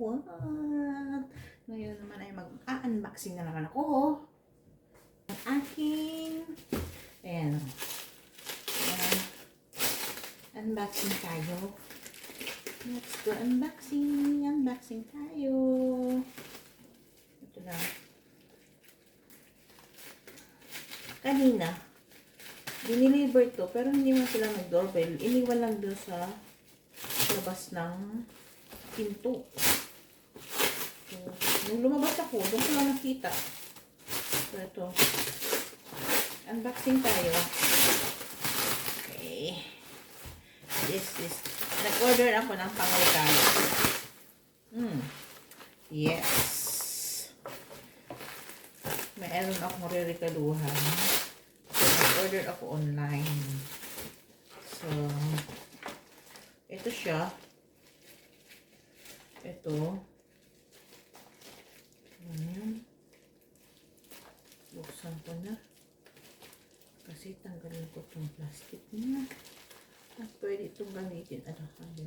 everyone! Ngayon naman ay mag-unboxing na naman ako. Ang aking, ayan, unboxing tayo. Let's go unboxing. Unboxing tayo. Ito lang. Kanina, diniliver to, pero hindi mo sila nag-doorbell. Iniwan lang doon sa labas ng pinto. So, nung lumabas ako, doon ko lang nakita. So, ito. Unboxing tayo. Okay. This is, nag-order ako ng pangregalo. Yes. Mayroon akong re-regaluhan. So, nag-order ako online. So, ito siya. Ito. Buksan ko na. Kasi tanggalin ko itong plastic niya. At pwede itong gamitin. Ano kayo?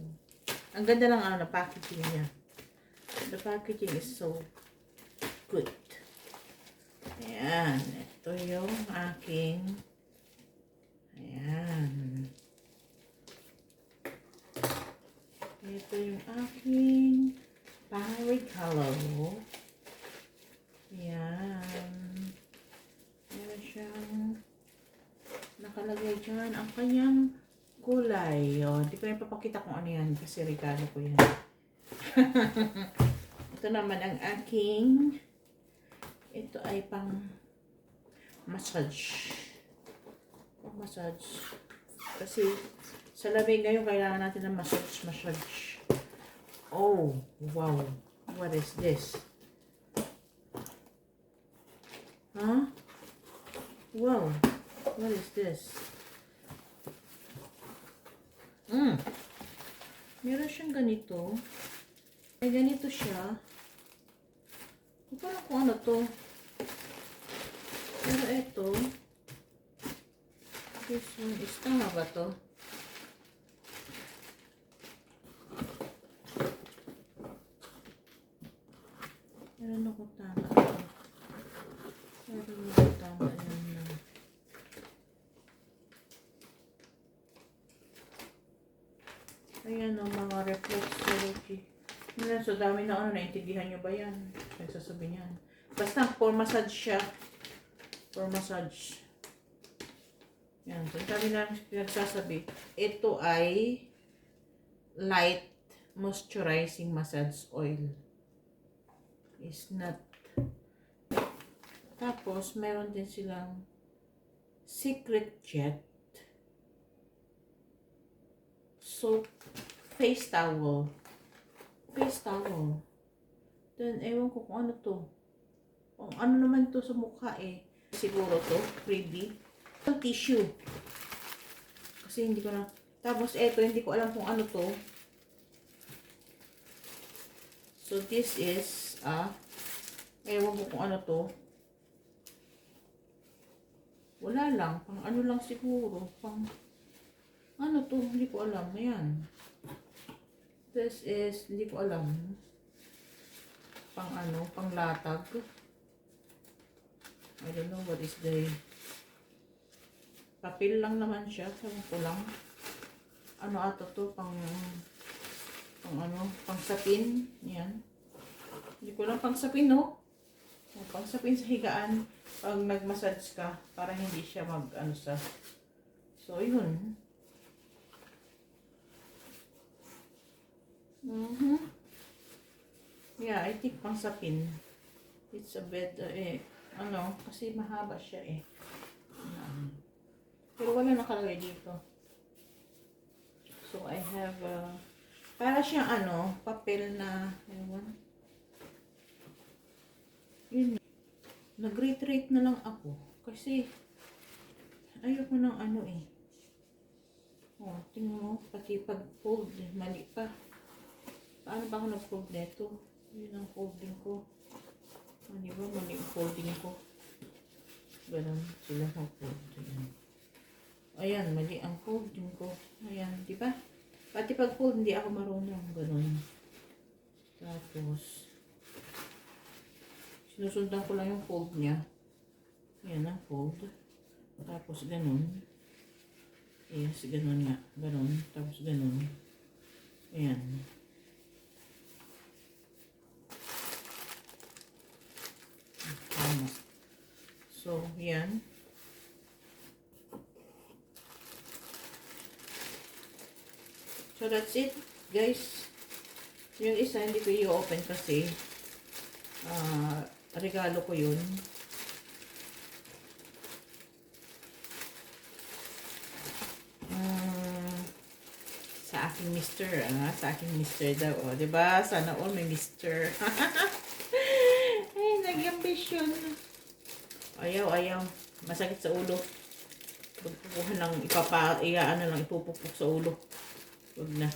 Ang ganda lang na packaging niya. The packaging is so good. Ayan. Ito yung aking. Ayan. Ito yung aking pangregalo. Ayan. Meron siyang nakalagay dyan ang kanyang kulay. O, di ko na papakita kung ano yan kasi regalo ko yan. Ito naman ang aking, ito ay pang massage. Pang massage. Kasi sa lamig ngayon kailangan natin ng massage. Oh, wow. What is this? Huh? Wow. What is this? Meron siyang ganito. Ay, ganito siya. Hindi ko alam kung ano to. Pero ito. This one is, tama ba to? Meron ako tama. Meron ako tama yan na. Ayan ang mga reflexology. So, dami na ano, naintindihan nyo ba yan? Nagsasabi niyan. Basta, for massage siya. For massage. Yan. So, dami na nagsasabi. Ito ay light moisturizing massage oil. Is not. Tapos, meron din silang Secret Jet soap face towel. Face towel. Then, ewan ko kung ano to. Kung ano naman to sa mukha eh. Siguro to, freebie. Ang tissue. Kasi hindi ko na. Tapos, eto, hindi ko alam kung ano to. So, this is, ewan ko kung ano to. Wala lang. Pang ano lang siguro. Pang, ano to? Hindi ko alam. Ayan. This is, hindi ko alam. Pang ano? Pang latag. I don't know what is the... Papel lang naman siya. Sabi ko lang. Ano ato to? Pang ano? Pang sapin. Yan. Hindi ko lang pang sapin, no? Pang sapin sa higaan. Pag nag-massage ka. Para hindi siya mag-ano sa... So, yun. Yeah, I think pang sapin. It's a bit, ano, kasi mahaba siya eh. Pero wala nakalagay dito. So, I have, para siyang ano, papel na, ewan. Yun. Nag-rate na lang ako. Kasi, ayoko ng ano eh. Oh, tingnan mo, pati pag-fold, mali pa. Paano ba ako nag-fold neto? Yun ang folding ko. Ano ba? Mali ang folding ko. Ganun sila mag-fold. Ayan, mali ang folding ko. Ayan, di ba? Pati pag-fold, hindi ako marunong. Ganun. Tapos, Tapos, sinusundan ko lang yung fold niya. Ayan ang fold. Tapos, ganun. Yes, ganun nga. Ganun. Tapos, ganun. Ayan. Tama. So, yan. So, that's it, guys. Yung isa, hindi ko i-open kasi regalo ko yun. Sa aking mister, sa aking mister daw, o, diba? Sana all may mister. Ay, nag-ambisyon. Ayaw. Masakit sa ulo. Pagpupuhan lang, ipupukpuk sa ulo. Huwag na.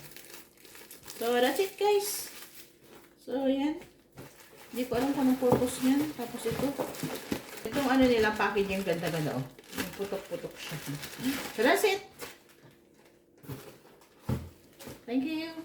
So, that's it, guys. So, yan. Hindi ko alam kung anong purpose niyan. Tapos ito. Itong ano nila, packaging ganda-ganda, oh. Yung putok-putok siya. So, that's it. Thank you.